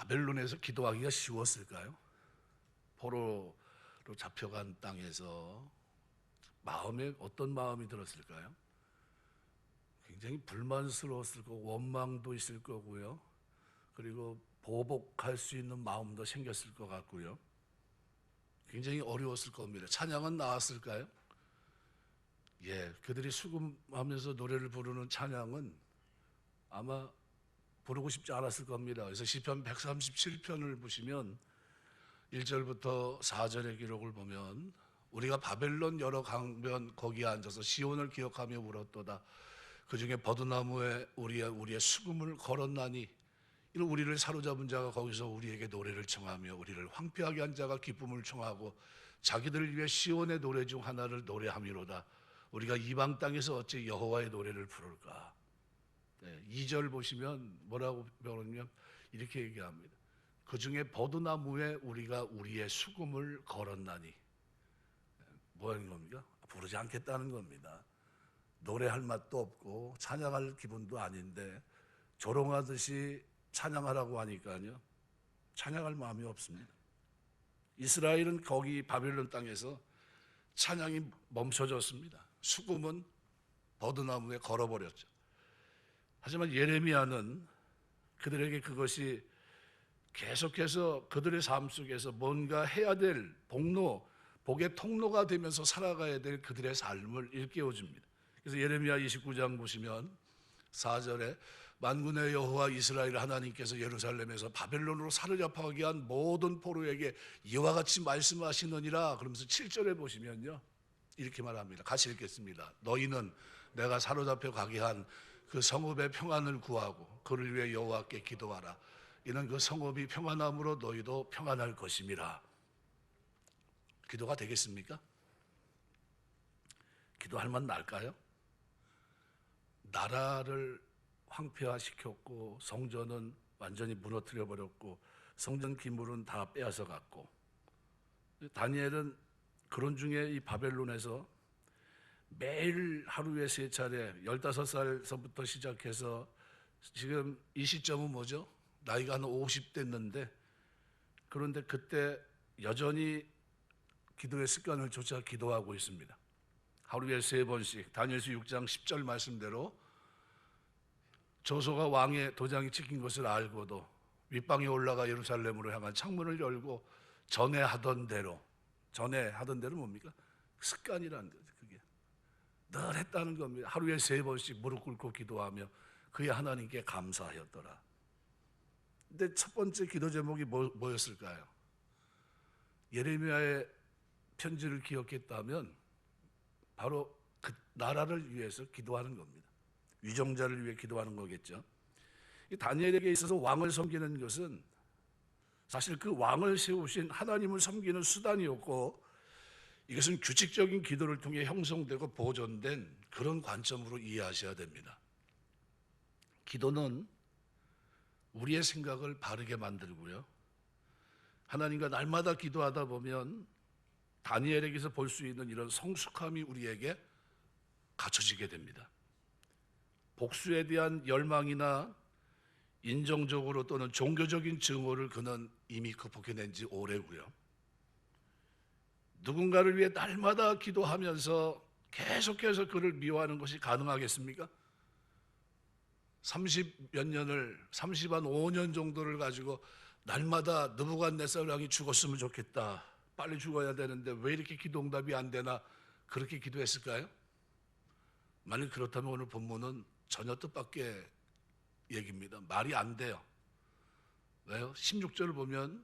바벨론에서 기도하기가 쉬웠을까요? 포로로 잡혀간 땅에서 마음에 어떤 마음이 들었을까요? 굉장히 불만스러웠을 거고 원망도 있을 거고요. 그리고 보복할 수 있는 마음도 생겼을 것 같고요. 굉장히 어려웠을 겁니다. 찬양은 나왔을까요? 예, 그들이 수금하면서 노래를 부르는 찬양은 아마 부르고 싶지 않았을 겁니다. 그래서 시편 137편을 보시면 1절부터 4절의 기록을 보면 우리가 바벨론 여러 강변 거기에 앉아서 시온을 기억하며 울었도다. 그 중에 버드나무에 우리의 수금을 걸었나니 이는 우리를 사로잡은 자가 거기서 우리에게 노래를 청하며 우리를 황폐하게 한 자가 기쁨을 청하고 자기들을 위해 시온의 노래 중 하나를 노래함이로다. 우리가 이방 땅에서 어찌 여호와의 노래를 부를까? 2절 보시면 뭐라고 배우냐면 이렇게 얘기합니다. 그 중에 버드나무에 우리가 우리의 수금을 걸었나니 뭐 하는 겁니까? 부르지 않겠다는 겁니다. 노래할 맛도 없고 찬양할 기분도 아닌데 조롱하듯이 찬양하라고 하니까요, 찬양할 마음이 없습니다. 이스라엘은 거기 바벨론 땅에서 찬양이 멈춰졌습니다. 수금은 버드나무에 걸어버렸죠. 하지만 예레미야는 그들에게 그것이 계속해서 그들의 삶 속에서 뭔가 해야 될 복의 통로가 되면서 살아가야 될 그들의 삶을 일깨워줍니다. 그래서 예레미야 29장 보시면 4절에 만군의 여호와 이스라엘 하나님께서 예루살렘에서 바벨론으로 사로잡혀가게 한 모든 포로에게 이와 같이 말씀하시느니라. 그러면서 7절에 보시면요, 이렇게 말합니다. 같이 읽겠습니다. 너희는 내가 사로잡혀 가게 한 그 성읍의 평안을 구하고 그를 위해 여호와께 기도하라. 이는 그 성읍이 평안함으로 너희도 평안할 것임이라. 기도가 되겠습니까? 기도할 만 날까요? 나라를 황폐화시켰고 성전은 완전히 무너뜨려 버렸고 성전 기물은 다 빼앗아 갔고, 다니엘은 그런 중에 이 바벨론에서 매일 하루에 3차례 15살서부터 시작해서 지금 이 시점은 뭐죠? 나이가 한 50 됐는데, 그런데 그때 여전히 기도의 습관을 쫓아 기도하고 있습니다. 하루에 3번씩 다니엘서 6장 10절 말씀대로 조소가 왕의 도장이 찍힌 것을 알고도 윗방에 올라가 예루살렘으로 향한 창문을 열고 전에 하던 대로 뭡니까? 습관이라는 거죠. 그게 늘 했다는 겁니다. 하루에 3번씩 무릎 꿇고 기도하며 그의 하나님께 감사하였더라. 근데 첫 번째 기도 제목이 뭐였을까요? 예레미야의 편지를 기억했다면 바로 그 나라를 위해서 기도하는 겁니다. 위정자를 위해 기도하는 거겠죠. 이 다니엘에게 있어서 왕을 섬기는 것은 사실 그 왕을 세우신 하나님을 섬기는 수단이었고, 이것은 규칙적인 기도를 통해 형성되고 보존된 그런 관점으로 이해하셔야 됩니다. 기도는 우리의 생각을 바르게 만들고요, 하나님과 날마다 기도하다 보면 다니엘에게서 볼 수 있는 이런 성숙함이 우리에게 갖춰지게 됩니다. 복수에 대한 열망이나 인정적으로 또는 종교적인 증오를 그는 이미 극복해낸 지 오래고요, 누군가를 위해 날마다 기도하면서 계속해서 그를 미워하는 것이 가능하겠습니까? 30몇 년을 35년 정도를 가지고 날마다 느부갓네살 왕이 죽었으면 좋겠다, 빨리 죽어야 되는데 왜 이렇게 기도 응답이 안 되나, 그렇게 기도했을까요? 만약 그렇다면 오늘 본문은 전혀 뜻밖의 얘기입니다. 말이 안 돼요. 왜요? 16절을 보면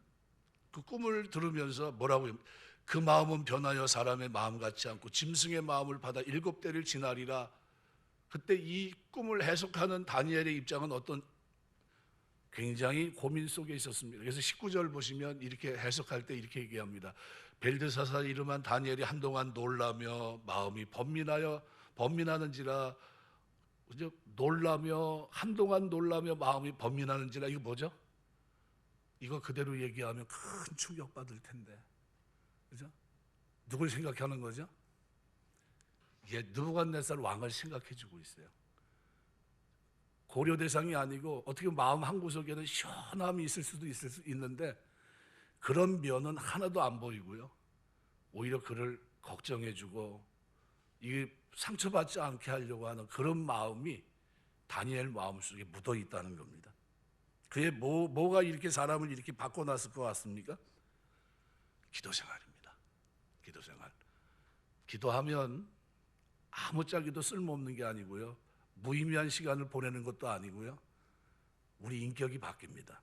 그 꿈을 들으면서 뭐라고 해요? 그 마음은 변하여 사람의 마음 같지 않고 짐승의 마음을 받아 7대를 지나리라. 그때 이 꿈을 해석하는 다니엘의 입장은 어떤 굉장히 고민 속에 있었습니다. 그래서 19절 보시면 이렇게 해석할 때 이렇게 얘기합니다. 벨드사살 이름한 다니엘이 한동안 놀라며 마음이 번민하는지라. 그죠? 한동안 놀라며 마음이 번민하는지라. 이거 뭐죠? 이거 그대로 얘기하면 큰 충격받을 텐데, 그죠? 누굴 생각하는 거죠? 예, 느부갓네살 왕을 생각해주고 있어요. 고려 대상이 아니고 어떻게 보면 마음 한구석에는 시원함이 있을 수도 있는데 그런 면은 하나도 안 보이고요. 오히려 그를 걱정해주고 이게 상처받지 않게 하려고 하는 그런 마음이 다니엘 마음속에 묻어 있다는 겁니다. 그의 뭐가 이렇게 사람을 이렇게 바꿔놨을 것 같습니까? 기도 생활입니다. 기도 생활. 기도하면 아무짝에도 쓸모없는 게 아니고요. 무의미한 시간을 보내는 것도 아니고요. 우리 인격이 바뀝니다.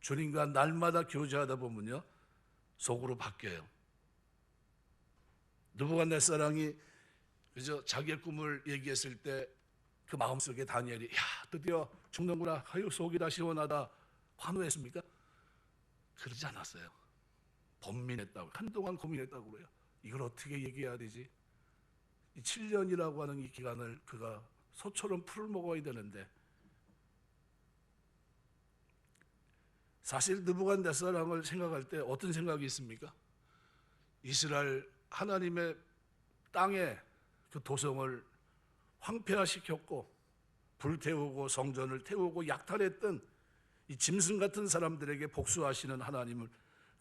주님과 날마다 교제하다 보면요. 속으로 바뀌어요. 느부갓네살이 그저 자기의 꿈을 얘기했을 때 그 마음속에 다니엘이 야 드디어 죽는구나. 아유 속이 다 시원하다. 환호했습니까? 그러지 않았어요. 번민했다고 한동안 고민했다고 그래요. 이걸 어떻게 얘기해야 되지? 이 7년이라고 하는 이 기간을 그가 소처럼 풀을 먹어야 되는데 사실 느부갓네살 왕을 생각할 때 어떤 생각이 있습니까? 이스라엘 하나님의 땅에 그 도성을 황폐화시켰고 불태우고 성전을 태우고 약탈했던 이 짐승 같은 사람들에게 복수하시는 하나님을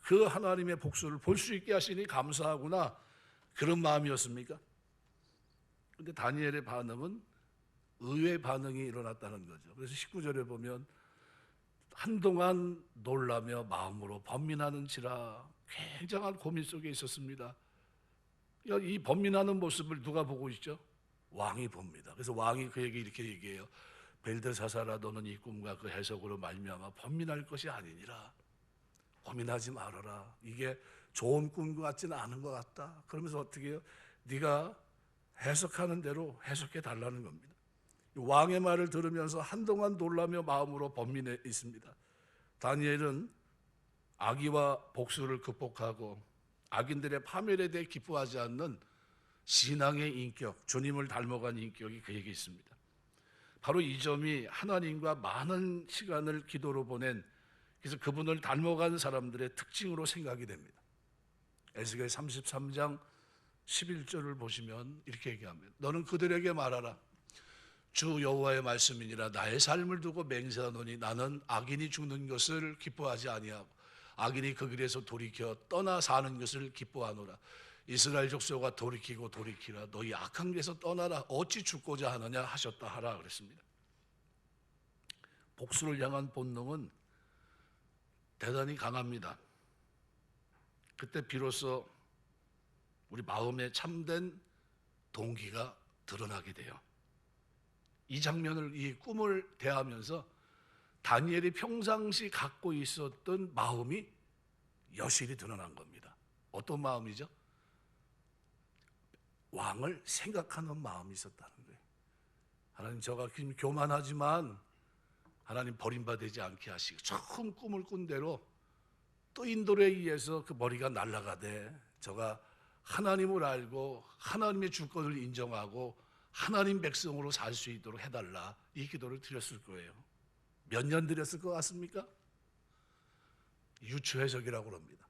그 하나님의 복수를 볼 수 있게 하시니 감사하구나 그런 마음이었습니까? 그런데 다니엘의 반응은 의외의 반응이 일어났다는 거죠. 그래서 19절에 보면 한동안 놀라며 마음으로 번민하는지라 굉장한 고민 속에 있었습니다. 이 번민하는 모습을 누가 보고 있죠? 왕이 봅니다. 그래서 왕이 그에게 이렇게 얘기해요. 벨드사사라 너는 이 꿈과 그 해석으로 말미암아 번민할 것이 아니니라. 고민하지 말아라. 이게 좋은 꿈 같지는 않은 것 같다. 그러면서 어떻게 해요? 네가 해석하는 대로 해석해 달라는 겁니다. 왕의 말을 들으면서 한동안 놀라며 마음으로 번민해 있습니다. 다니엘은 악의와 복수를 극복하고 악인들의 파멸에 대해 기뻐하지 않는 신앙의 인격, 주님을 닮아간 인격이 그에게 있습니다. 바로 이 점이 하나님과 많은 시간을 기도로 보낸 그래서 그분을 닮아간 사람들의 특징으로 생각이 됩니다. 에스겔 33장 11절을 보시면 이렇게 얘기합니다. 너는 그들에게 말하라. 주 여호와의 말씀이니라 나의 삶을 두고 맹세하노니 나는 악인이 죽는 것을 기뻐하지 아니하고 악인이 그 길에서 돌이켜 떠나 사는 것을 기뻐하노라. 이스라엘 족속아 돌이키고 돌이키라. 너희 악한 길에서 떠나라. 어찌 죽고자 하느냐 하셨다 하라 그랬습니다. 복수를 향한 본능은 대단히 강합니다. 그때 비로소 우리 마음에 참된 동기가 드러나게 돼요. 이 장면을 이 꿈을 대하면서 다니엘이 평상시 갖고 있었던 마음이 여실히 드러난 겁니다. 어떤 마음이죠? 왕을 생각하는 마음이 있었다는 거예요. 하나님 저가 교만하지만 하나님 버림받지 않게 하시고 처음 꿈을 꾼 대로 또 인도에 의해서 그 머리가 날아가되 저가 하나님을 알고 하나님의 주권을 인정하고 하나님 백성으로 살 수 있도록 해달라 이 기도를 드렸을 거예요. 몇 년 드렸을 것 같습니까? 유추해석이라고 합니다.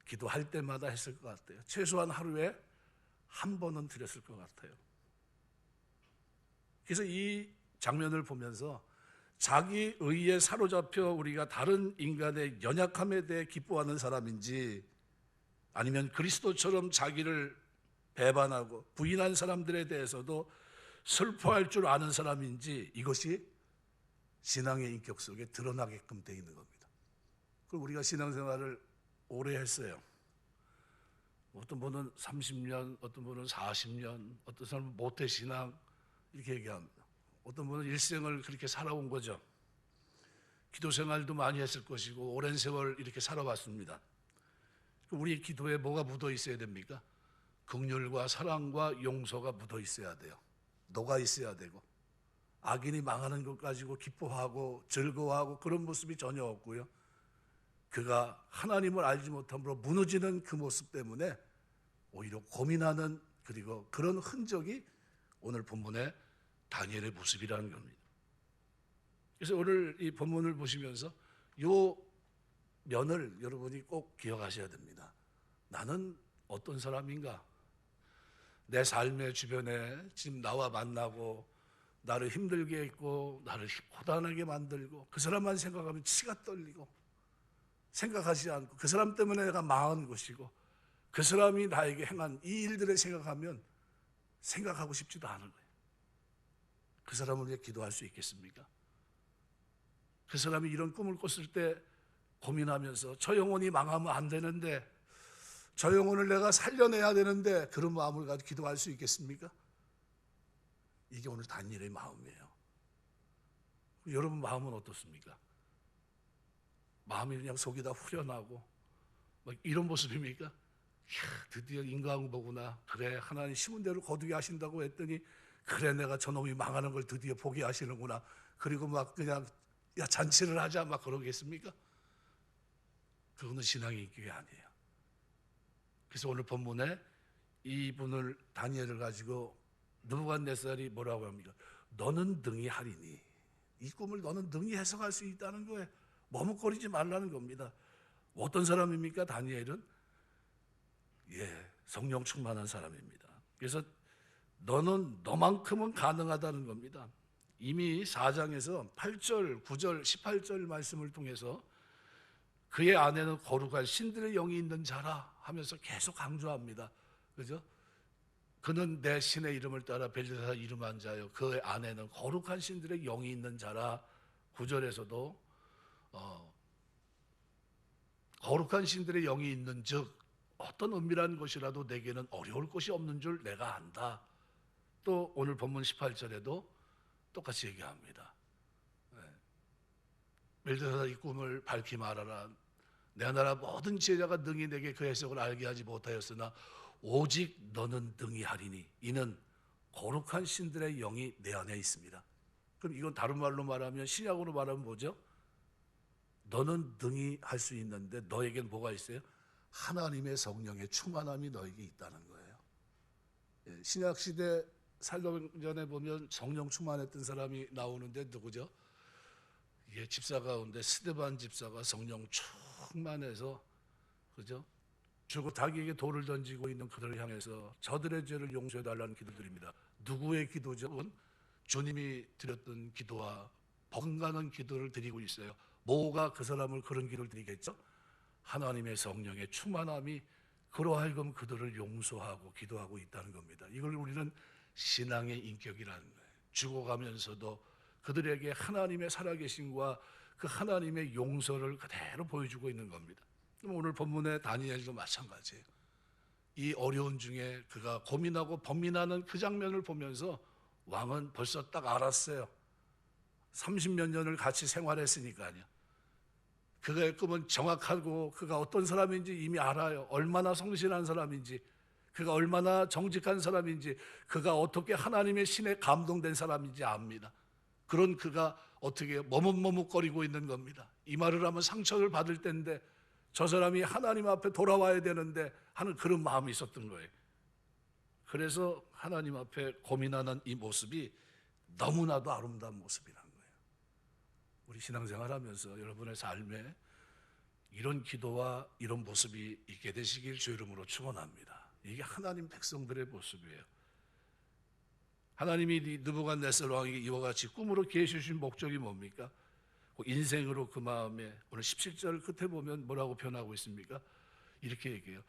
기도할 때마다 했을 것 같아요. 최소한 하루에 한 번은 드렸을 것 같아요. 그래서 이 장면을 보면서 자기 의에 사로잡혀 우리가 다른 인간의 연약함에 대해 기뻐하는 사람인지 아니면 그리스도처럼 자기를 배반하고 부인한 사람들에 대해서도 슬퍼할 줄 아는 사람인지 이것이 신앙의 인격 속에 드러나게끔 되어 있는 겁니다. 그럼 우리가 신앙생활을 오래 했어요. 어떤 분은 30년, 어떤 분은 40년, 어떤 사람은 모태신앙 이렇게 얘기합니다. 어떤 분은 일생을 그렇게 살아온 거죠. 기도생활도 많이 했을 것이고 오랜 세월 이렇게 살아왔습니다. 우리 기도에 뭐가 묻어 있어야 됩니까? 긍휼과 사랑과 용서가 묻어 있어야 돼요. 녹아 있어야 되고 악인이 망하는 것 가지고 기뻐하고 즐거워하고 그런 모습이 전혀 없고요. 그가 하나님을 알지 못함으로 무너지는 그 모습 때문에 오히려 고민하는 그리고 그런 흔적이 오늘 본문의 다니엘의 모습이라는 겁니다. 그래서 오늘 이 본문을 보시면서 이 면을 여러분이 꼭 기억하셔야 됩니다. 나는 어떤 사람인가? 내 삶의 주변에 지금 나와 만나고 나를 힘들게 했고 나를 고단하게 만들고 그 사람만 생각하면 치가 떨리고 생각하지 않고 그 사람 때문에 내가 망한 것이고 그 사람이 나에게 행한 이 일들을 생각하면 생각하고 싶지도 않은 거예요. 그 사람을 위해 기도할 수 있겠습니까? 그 사람이 이런 꿈을 꿨을 때 고민하면서 저 영혼이 망하면 안 되는데 저 영혼을 내가 살려내야 되는데 그런 마음을 가지고 기도할 수 있겠습니까? 이게 오늘 다니엘의 마음이에요. 여러분 마음은 어떻습니까? 마음이 그냥 속이 다 후련하고 막 이런 모습입니까? 이야, 드디어 인과응보구나. 그래, 하나님 심은 대로 거두게 하신다고 했더니 그래, 내가 저놈이 망하는 걸 드디어 보게 하시는구나. 그리고 막 그냥 야 잔치를 하자 막 그러겠습니까? 그거는 신앙의 인격이 아니에요. 그래서 오늘 본문에 이분을 다니엘을 가지고 느부갓네살이 뭐라고 합니까? 너는 능히 하리니. 이 꿈을 너는 능히 해석할 수 있다는 거예요. 머뭇거리지 말라는 겁니다. 어떤 사람입니까? 다니엘은 성령 충만한 사람입니다. 그래서 너는 너만큼은 가능하다는 겁니다. 이미 4장에서 8절, 9절, 18절 말씀을 통해서 그의 안에는 거룩한 신들의 영이 있는 자라 하면서 계속 강조합니다. 그죠? 그는 내 신의 이름을 따라 벨드사다 이름한 자요. 그 안에는 거룩한 신들의 영이 있는 자라. 9절에서도 거룩한 신들의 영이 있는 즉 어떤 은밀한 것이라도 내게는 어려울 것이 없는 줄 내가 안다. 또 오늘 본문 18절에도 똑같이 얘기합니다. 벨드사다 이 꿈을 밝히 말하라. 내 나라 모든 제자가 능히 내게 그 해석을 알게 하지 못하였으나 오직 너는 능히 하리니 이는 거룩한 신들의 영이 내 안에 있습니다. 그럼 이건 다른 말로 말하면 신약으로 말하면 뭐죠? 너는 능히 할 수 있는데 너에겐 뭐가 있어요? 하나님의 성령의 충만함이 너에게 있다는 거예요. 신약 시대 살던 전에 보면 성령 충만했던 사람이 나오는데 누구죠? 집사 가운데 스데반 집사가 성령 충만해서 그죠? 죽고 자기에게 돌을 던지고 있는 그들을 향해서 저들의 죄를 용서해달라는 기도드립니다. 누구의 기도죠? 그건 주님이 드렸던 기도와 번가는 기도를 드리고 있어요. 뭐가 그 사람을 그런 기도를 드리겠죠? 하나님의 성령의 충만함이 그로 하여금 그들을 용서하고 기도하고 있다는 겁니다. 이걸 우리는 신앙의 인격이라는 거예요. 죽어가면서도 그들에게 하나님의 살아계심과 그 하나님의 용서를 그대로 보여주고 있는 겁니다. 오늘 본문의 다니엘도 마찬가지예요. 이 어려운 중에 그가 고민하고 번민하는 그 장면을 보면서 왕은 벌써 딱 알았어요. 30몇 년을 같이 생활했으니까요. 그의 꿈은 정확하고 그가 어떤 사람인지 이미 알아요. 얼마나 성실한 사람인지, 그가 얼마나 정직한 사람인지, 그가 어떻게 하나님의 신에 감동된 사람인지 압니다. 그런 그가 어떻게 머뭇머뭇거리고 있는 겁니다. 이 말을 하면 상처를 받을 때인데 저 사람이 하나님 앞에 돌아와야 되는데 하는 그런 마음이 있었던 거예요. 그래서 하나님 앞에 고민하는 이 모습이 너무나도 아름다운 모습이라는 거예요. 우리 신앙생활하면서 여러분의 삶에 이런 기도와 이런 모습이 있게 되시길 주 이름으로 축원합니다. 이게 하나님 백성들의 모습이에요. 하나님이 느부갓네살 왕에게 이와 같이 꿈으로 계시 주신 목적이 뭡니까? 인생으로 그 마음에 오늘 17절 끝에 보면 뭐라고 표현하고 있습니까? 이렇게 얘기해요.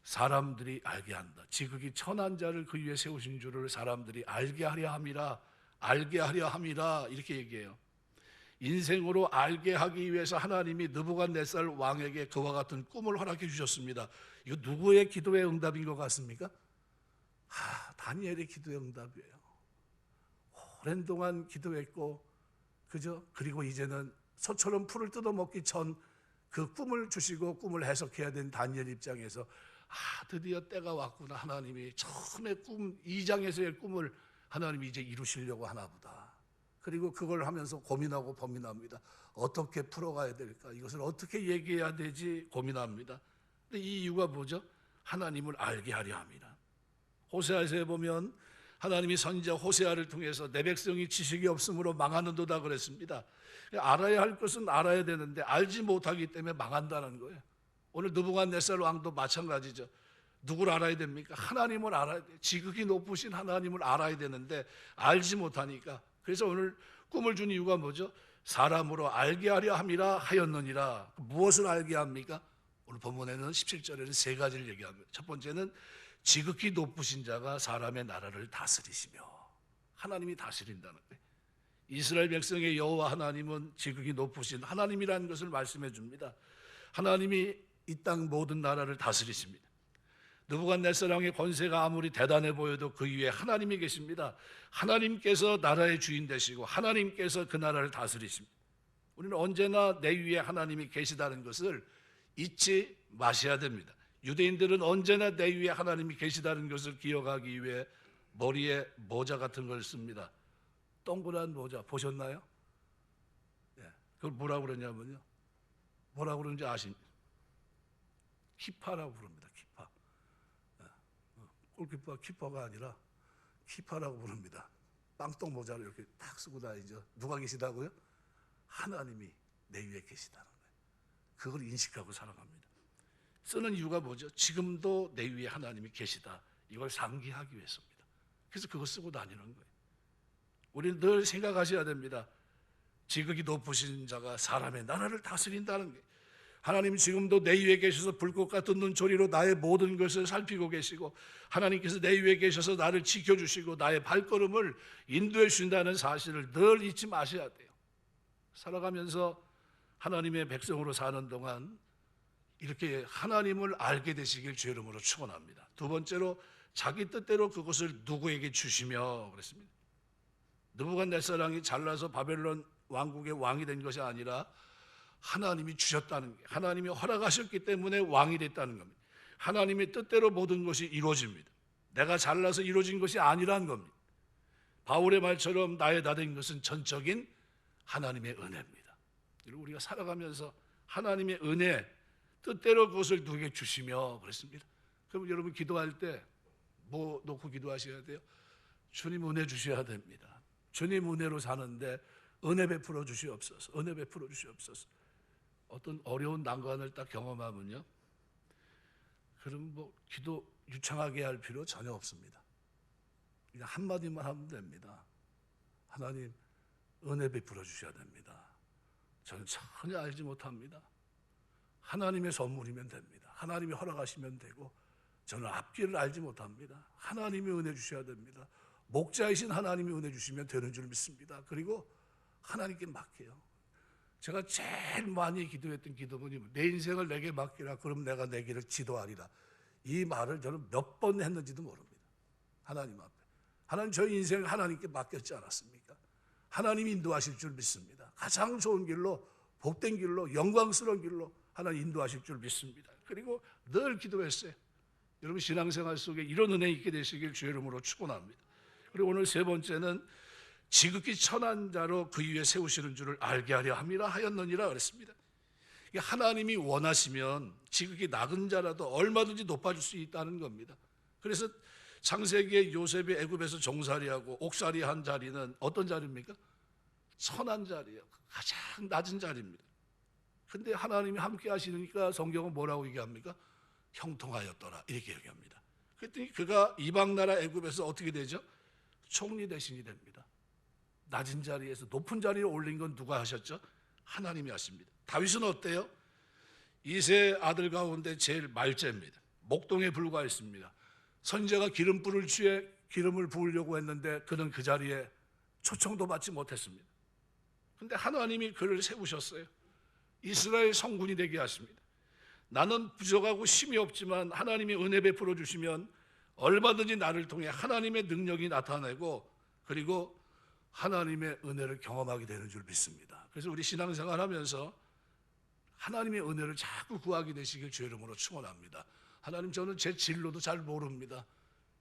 사람들이 알게 한다. 지극히 천한 자를 그 위에 세우신 줄을 사람들이 알게 하려 함이라. 알게 하려 함이라. 이렇게 얘기해요. 인생으로 알게 하기 위해서 하나님이 느부갓네살 왕에게 그와 같은 꿈을 허락해 주셨습니다. 이거 누구의 기도의 응답인 것 같습니까? 다니엘의 기도의 응답이에요. 오랜 동안 기도했고, 그죠? 그리고 이제는 소처럼 풀을 뜯어먹기 전 그 꿈을 주시고 꿈을 해석해야 된 다니엘 입장에서 드디어 때가 왔구나. 하나님이 처음에 꿈 2장에서의 꿈을 하나님이 이제 이루시려고 하나 보다. 그리고 그걸 하면서 고민하고 고민합니다. 어떻게 풀어가야 될까? 이것을 어떻게 얘기해야 되지? 고민합니다. 근데 이 이유가 뭐죠? 하나님을 알게 하려 합니다. 호세아서에 보면 하나님이 선지자 호세아를 통해서 내 백성이 지식이 없으므로 망하는도다 그랬습니다. 알아야 할 것은 알아야 되는데 알지 못하기 때문에 망한다는 거예요. 오늘 느부갓네살 왕도 마찬가지죠. 누구를 알아야 됩니까? 하나님을 알아야 돼요. 지극히 높으신 하나님을 알아야 되는데 알지 못하니까. 그래서 오늘 꿈을 준 이유가 뭐죠? 사람으로 알게 하려 함이라 하였느니라. 무엇을 알게 합니까? 오늘 본문에는 17절에는 세 가지를 얘기합니다. 첫 번째는 지극히 높으신 자가 사람의 나라를 다스리시며, 하나님이 다스린다는 거예요. 이스라엘 백성의 여호와 하나님은 지극히 높으신 하나님이라는 것을 말씀해 줍니다. 하나님이 이 땅 모든 나라를 다스리십니다. 느부갓네살왕의 권세가 아무리 대단해 보여도 그 위에 하나님이 계십니다. 하나님께서 나라의 주인 되시고 하나님께서 그 나라를 다스리십니다. 우리는 언제나 내 위에 하나님이 계시다는 것을 잊지 마셔야 됩니다. 유대인들은 언제나 내 위에 하나님이 계시다는 것을 기억하기 위해 머리에 모자 같은 걸 씁니다. 동그란 모자 보셨나요? 그걸 뭐라고 그러냐면요, 뭐라고 그러는지 아십니까? 키파라고 부릅니다. 키파. 골키퍼가 키퍼가 아니라 키파라고 부릅니다. 빵똥 모자를 이렇게 딱 쓰고 다니죠. 누가 계시다고요? 하나님이 내 위에 계시다는 거예요. 그걸 인식하고 살아갑니다. 쓰는 이유가 뭐죠? 지금도 내 위에 하나님이 계시다, 이걸 상기하기 위해서입니다. 그래서 그거 쓰고 다니는 거예요. 우리는 늘 생각하셔야 됩니다. 지극히 높으신 자가 사람의 나라를 다스린다는 게, 하나님 지금도 내 위에 계셔서 불꽃 같은 눈초리로 나의 모든 것을 살피고 계시고, 하나님께서 내 위에 계셔서 나를 지켜주시고 나의 발걸음을 인도해 주신다는 사실을 늘 잊지 마셔야 돼요. 살아가면서 하나님의 백성으로 사는 동안 이렇게 하나님을 알게 되시길 주의 이름으로 축원합니다. 두 번째로 자기 뜻대로 그것을 누구에게 주시며 그랬습니다. 느부갓네살왕이 잘나서 바벨론 왕국의 왕이 된 것이 아니라 하나님이 주셨다는 게, 하나님이 허락하셨기 때문에 왕이 됐다는 겁니다. 하나님의 뜻대로 모든 것이 이루어집니다. 내가 잘나서 이루어진 것이 아니라는 겁니다. 바울의 말처럼 나의 다 된 것은 전적인 하나님의 은혜입니다. 우리가 살아가면서 하나님의 은혜, 뜻대로 그것을 누구에게 주시며 그랬습니다. 그럼 여러분 기도할 때 뭐 놓고 기도하셔야 돼요? 주님 은혜 주셔야 됩니다. 주님 은혜로 사는데 은혜 베풀어 주시옵소서. 은혜 베풀어 주시옵소서. 어떤 어려운 난관을 딱 경험하면요, 그럼 뭐 기도 유창하게 할 필요 전혀 없습니다. 그냥 한마디만 하면 됩니다. 하나님 은혜 베풀어 주셔야 됩니다. 저는 전혀 알지 못합니다. 하나님의 선물이면 됩니다. 하나님이 허락하시면 되고, 저는 앞길을 알지 못합니다. 하나님이 은혜 주셔야 됩니다. 목자이신 하나님이 은혜 주시면 되는 줄 믿습니다. 그리고 하나님께 맡겨요. 제가 제일 많이 기도했던 기도문이 내 인생을 내게 맡기라, 그럼 내가 내 길을 지도하리라. 이 말을 저는 몇 번 했는지도 모릅니다. 하나님 앞에. 하나님 저희 인생을 하나님께 맡겼지 않았습니까? 하나님이 인도하실 줄 믿습니다. 가장 좋은 길로, 복된 길로, 영광스러운 길로 하나님 인도하실 줄 믿습니다. 그리고 늘 기도했어요. 여러분 신앙생활 속에 이런 은혜 있게 되시길 주의 이름으로 축원합니다. 그리고 오늘 세 번째는 지극히 천한 자로 그 위에 세우시는 줄을 알게 하려 함이라 하였느니라 그랬습니다. 하나님이 원하시면 지극히 낮은 자라도 얼마든지 높아질 수 있다는 겁니다. 그래서 창세기에 요셉이 애굽에서 종살이하고 옥살이한 자리는 어떤 자리입니까? 천한 자리예요. 가장 낮은 자리입니다. 근데 하나님이 함께 하시니까 성경은 뭐라고 얘기합니까? 형통하였더라 이렇게 얘기합니다. 그랬더니 그가 이방 나라 애굽에서 어떻게 되죠? 총리 대신이 됩니다. 낮은 자리에서 높은 자리에 올린 건 누가 하셨죠? 하나님이 하십니다. 다윗은 어때요? 이세 아들 가운데 제일 말째입니다. 목동에 불과했습니다. 선지자가 기름불을 취해 기름을 부으려고 했는데 그는 그 자리에 초청도 받지 못했습니다. 그런데 하나님이 그를 세우셨어요. 이스라엘 성군이 되게 하십니다. 나는 부족하고 힘이 없지만 하나님이 은혜 베풀어 주시면 얼마든지 나를 통해 하나님의 능력이 나타나고, 그리고 하나님의 은혜를 경험하게 되는 줄 믿습니다. 그래서 우리 신앙생활 하면서 하나님의 은혜를 자꾸 구하게 되시길 주의 이름으로 축원합니다. 하나님 저는 제 진로도 잘 모릅니다.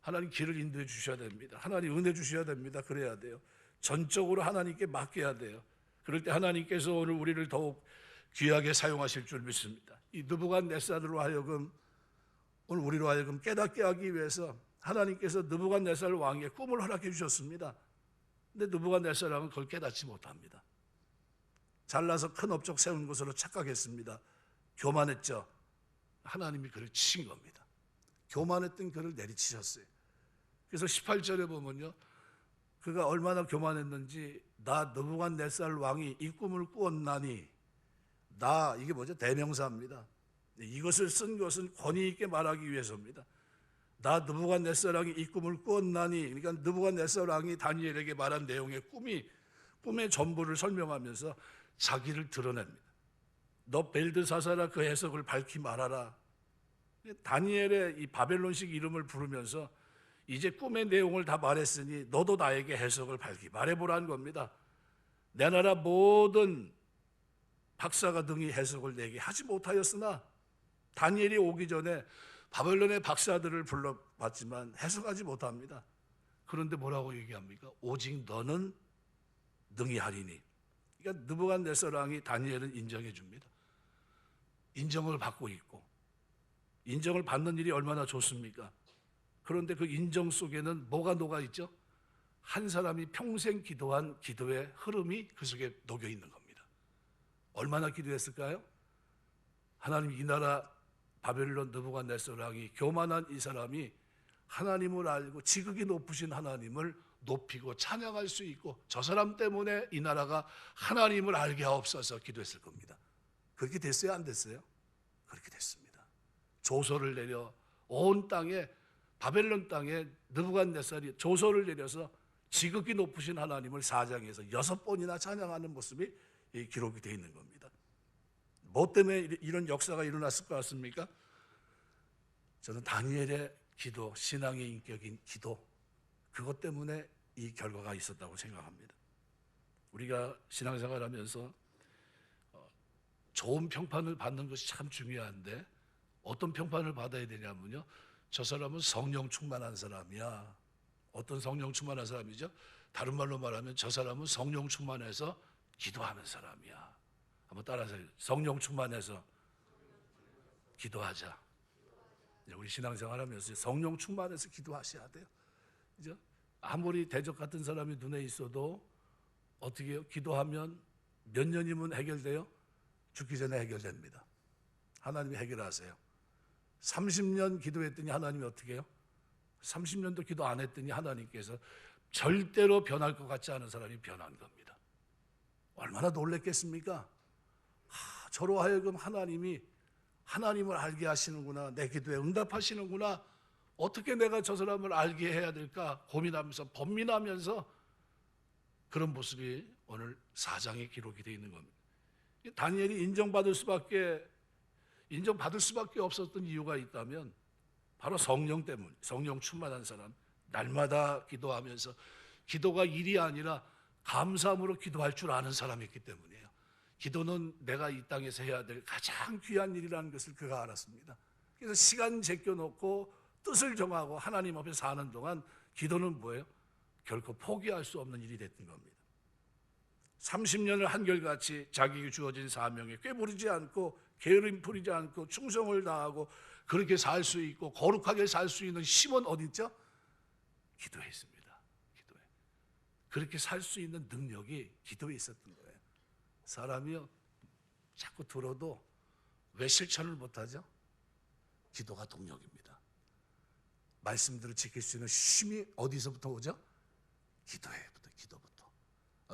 하나님 길을 인도해 주셔야 됩니다. 하나님 은혜 주셔야 됩니다. 그래야 돼요. 전적으로 하나님께 맡겨야 돼요. 그럴 때 하나님께서 오늘 우리를 더욱 귀하게 사용하실 줄 믿습니다. 이 느부갓네살로 하여금, 오늘 우리로 하여금 깨닫게 하기 위해서 하나님께서 느부갓네살 왕의 꿈을 허락해 주셨습니다. 근데 느부갓네살 왕은 그걸 깨닫지 못합니다. 잘나서 큰 업적 세운 것으로 착각했습니다. 교만했죠. 하나님이 그를 치신 겁니다. 교만했던 그를 내리치셨어요. 그래서 18절에 보면요, 그가 얼마나 교만했는지, 나 느부갓네살 왕이 이 꿈을 꾸었나니, 나, 이게 뭐죠? 대명사입니다. 이것을 쓴 것은 권위 있게 말하기 위해서입니다. 나 느부갓네살 왕이 이 꿈을 꾸었나니, 그러니까 느부갓네살 왕이 다니엘에게 말한 내용의 꿈의 전부를 설명하면서 자기를 드러냅니다. 너 벨드사사라, 그 해석을 밝히 말하라. 다니엘의 이 바벨론식 이름을 부르면서 이제 꿈의 내용을 다 말했으니 너도 나에게 해석을 밝히 말해보라는 겁니다. 내 나라 모든 박사가 등이 해석을 내게 하지 못하였으나 다니엘이 오기 전에 바벨론의 박사들을 불러봤지만 해석하지 못합니다. 그런데 뭐라고 얘기합니까? 오직 너는 능히 하리니. 그러니까 느부갓네살 왕이 다니엘은 인정해 줍니다. 인정을 받고 있고, 인정을 받는 일이 얼마나 좋습니까? 그런데 그 인정 속에는 뭐가 녹아있죠? 한 사람이 평생 기도한 기도의 흐름이 그 속에 녹여 있는 겁니다. 얼마나 기도했을까요? 하나님, 이 나라 바벨론 느부갓네살 왕이, 교만한 이 사람이 하나님을 알고 지극히 높으신 하나님을 높이고 찬양할 수 있고, 저 사람 때문에 이 나라가 하나님을 알게 하옵소서 기도했을 겁니다. 그렇게 됐어요? 안 됐어요? 그렇게 됐습니다. 조서를 내려 온 땅에, 바벨론 땅에 느부갓네살이 조서를 내려서 지극히 높으신 하나님을 4장에서 6번이나 찬양하는 모습이 기록이 되어 있는 겁니다. 뭐 때문에 이런 역사가 일어났을 것 같습니까? 저는 다니엘의 기도, 신앙의 인격인 기도, 그것 때문에 이 결과가 있었다고 생각합니다. 우리가 신앙생활하면서 좋은 평판을 받는 것이 참 중요한데, 어떤 평판을 받아야 되냐면요, 저 사람은 성령 충만한 사람이야. 어떤 성령 충만한 사람이죠? 다른 말로 말하면 저 사람은 성령 충만해서 기도하는 사람이야. 한번 따라서 성령 충만해서 기도하자. 우리 신앙생활하면서 성령 충만해서 기도하셔야 돼요. 그죠? 아무리 대적 같은 사람이 눈에 있어도 어떻게 해요? 기도하면 몇 년이면 해결돼요? 죽기 전에 해결됩니다. 하나님이 해결하세요. 30년 기도했더니 하나님이 어떻게 해요? 30년도 기도 안 했더니 하나님께서 절대로 변할 것 같지 않은 사람이 변한 겁니다. 얼마나 놀랬겠습니까? 저로 하여금 하나님이 하나님을 알게 하시는구나, 내 기도에 응답하시는구나, 어떻게 내가 저 사람을 알게 해야 될까 고민하면서, 번민하면서 그런 모습이 오늘 4장에 기록이 되어 있는 겁니다. 다니엘이 인정받을 수밖에 없었던 이유가 있다면 바로 성령 때문, 성령 충만한 사람, 날마다 기도하면서 기도가 일이 아니라 감사함으로 기도할 줄 아는 사람이었기 때문이에요. 기도는 내가 이 땅에서 해야 될 가장 귀한 일이라는 것을 그가 알았습니다. 그래서 시간 제껴놓고 뜻을 정하고 하나님 앞에 사는 동안 기도는 뭐예요? 결코 포기할 수 없는 일이 됐던 겁니다. 30년을 한결같이 자기에게 주어진 사명에 꾀부리지 않고 게으름 부리지 않고 충성을 다하고 그렇게 살 수 있고 거룩하게 살 수 있는 힘은 어디 있죠? 기도에 있습니다. 기도에. 그렇게 살 수 있는 능력이 기도에 있었던 거예요. 사람이요, 자꾸 들어도 왜 실천을 못하죠? 기도가 동력입니다. 말씀대로 지킬 수 있는 힘이 어디서부터 오죠? 기도부터.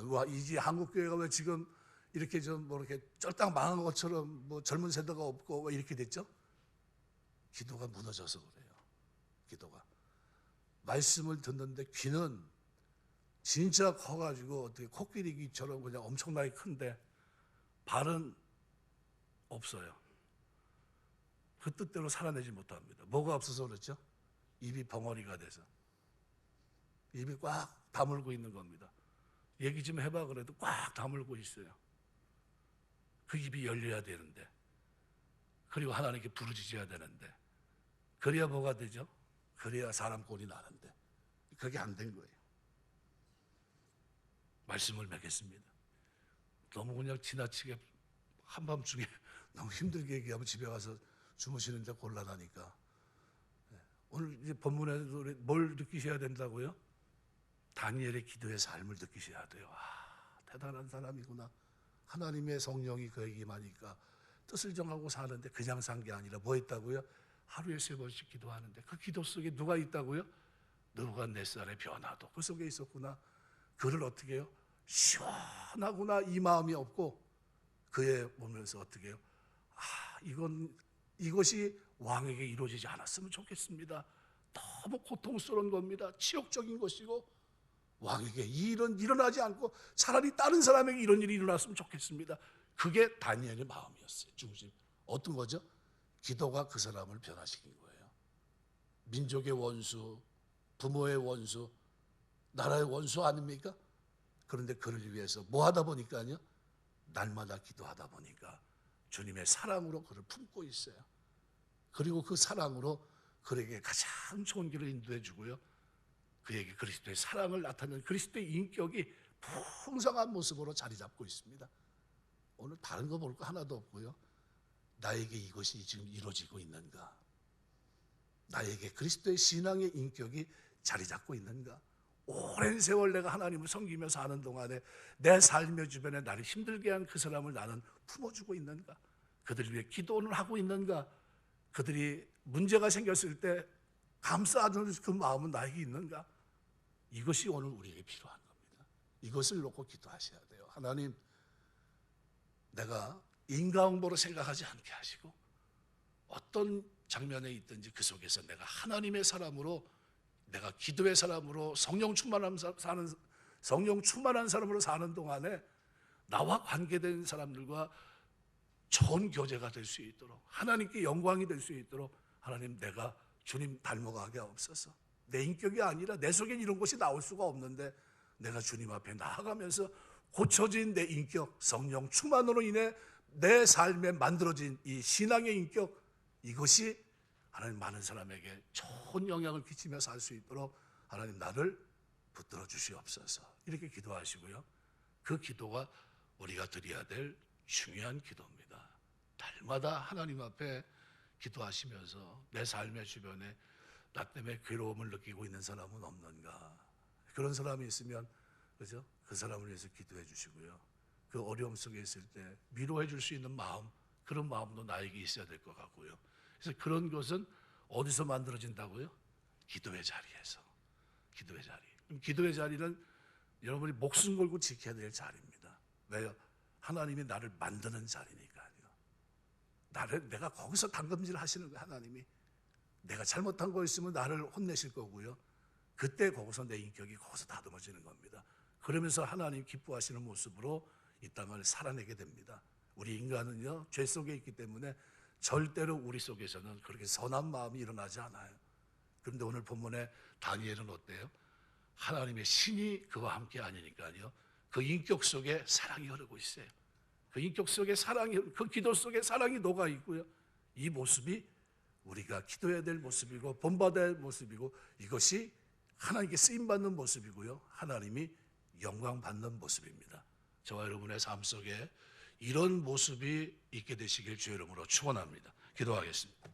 와, 이제 한국교회가 왜 지금 이렇게 좀 뭐 이렇게 쫄딱 망한 것처럼 뭐 젊은 세대가 없고 왜 이렇게 됐죠? 기도가 무너져서 그래요. 기도가. 말씀을 듣는데 귀는 진짜 커가지고 어떻게 코끼리 귀처럼 그냥 엄청나게 큰데 발은 없어요. 그 뜻대로 살아내지 못합니다. 뭐가 없어서 그렇죠? 입이 벙어리가 돼서. 입이 꽉 다물고 있는 겁니다. 얘기 좀 해봐 그래도 꽉 다물고 있어요. 그 입이 열려야 되는데, 그리고 하나님께 부르짖어야 되는데, 그래야 뭐가 되죠? 그래야 사람 꼴이 나는데 그게 안 된 거예요. 말씀을 맺겠습니다. 너무 그냥 지나치게 한밤중에 너무 힘들게 얘기하면 집에 가서 주무시는데 곤란하니까, 오늘 이제 본문에서 뭘 느끼셔야 된다고요? 다니엘의 기도의 삶을 느끼셔야 돼요. 대단한 사람이구나. 하나님의 성령이 그에게 임하니까 뜻을 정하고 사는데 그냥 산 게 아니라 뭐 했다고요? 하루에 3번씩 기도하는데 그 기도 속에 누가 있다고요? 느부갓네살의 변화도 그 속에 있었구나. 그를 어떻게 해요? 시원하구나 이 마음이 없고 그의 보면서 어떻게 해요? 이것이 왕에게 이루어지지 않았으면 좋겠습니다. 너무 고통스러운 겁니다. 치욕적인 것이고 왕에게 이 일은 일어나지 않고 차라리 다른 사람에게 이런 일이 일어났으면 좋겠습니다. 그게 다니엘의 마음이었어요. 중심. 어떤 거죠? 기도가 그 사람을 변화시킨 거예요. 민족의 원수, 부모의 원수, 나라의 원수 아닙니까? 그런데 그를 위해서 뭐 하다 보니까요, 날마다 기도하다 보니까 주님의 사랑으로 그를 품고 있어요. 그리고 그 사랑으로 그에게 가장 좋은 길을 인도해 주고요, 그에게 그리스도의 사랑을 나타내는 그리스도의 인격이 풍성한 모습으로 자리 잡고 있습니다. 오늘 다른 거 볼 거 하나도 없고요, 나에게 이것이 지금 이루어지고 있는가? 나에게 그리스도의 신앙의 인격이 자리 잡고 있는가? 오랜 세월 내가 하나님을 섬기며 사는 동안에 내 삶의 주변에 나를 힘들게 한 그 사람을 나는 품어주고 있는가? 그들을 위해 기도를 하고 있는가? 그들이 문제가 생겼을 때 감싸주는 그 마음은 나에게 있는가? 이것이 오늘 우리에게 필요한 겁니다. 이것을 놓고 기도하셔야 돼요. 하나님, 내가 인과응보로 생각하지 않게 하시고 어떤 장면에 있든지 그 속에서 내가 하나님의 사람으로, 내가 기도의 사람으로 성령 충만한 사람으로 사는 동안에 나와 관계된 사람들과 좋은 교제가 될 수 있도록, 하나님께 영광이 될 수 있도록 하나님, 내가 주님 닮아가게 하옵소서. 내 인격이 아니라 내 속엔 이런 것이 나올 수가 없는데 내가 주님 앞에 나아가면서 고쳐진 내 인격, 성령 충만으로 인해 내 삶에 만들어진 이 신앙의 인격, 이것이 하나님 많은 사람에게 좋은 영향을 끼치며 살 수 있도록 하나님 나를 붙들어 주시옵소서. 이렇게 기도하시고요, 그 기도가 우리가 드려야 될 중요한 기도입니다. 날마다 하나님 앞에 기도하시면서 내 삶의 주변에 나 때문에 괴로움을 느끼고 있는 사람은 없는가? 그런 사람이 있으면, 그죠? 그 사람을 위해서 기도해 주시고요, 그 어려움 속에 있을 때 위로해 줄 수 있는 마음, 그런 마음도 나에게 있어야 될 것 같고요. 그래서 그런 것은 어디서 만들어진다고요? 기도의 자리에서. 기도의 자리. 그럼 기도의 자리는 여러분이 목숨 걸고 지켜야 될 자리입니다. 왜요? 하나님이 나를 만드는 자리니까요. 내가 거기서 당금질 하시는 거예요. 하나님이 내가 잘못한 거 있으면 나를 혼내실 거고요, 그때 거기서 내 인격이 거기서 다듬어지는 겁니다. 그러면서 하나님 기뻐하시는 모습으로 이 땅을 살아내게 됩니다. 우리 인간은요, 죄 속에 있기 때문에 절대로 우리 속에서는 그렇게 선한 마음이 일어나지 않아요. 그런데 오늘 본문에 다니엘은 어때요? 하나님의 신이 그와 함께 아니니까요, 그 인격 속에 사랑이 흐르고 있어요. 그 인격 속에 사랑이, 그 기도 속에 사랑이 녹아 있고요, 이 모습이 우리가 기도해야 될 모습이고 본받아야 할 모습이고, 이것이 하나님께 쓰임받는 모습이고요, 하나님이 영광 받는 모습입니다. 저와 여러분의 삶 속에 이런 모습이 있게 되시길 주의 이름으로 축원합니다. 기도하겠습니다.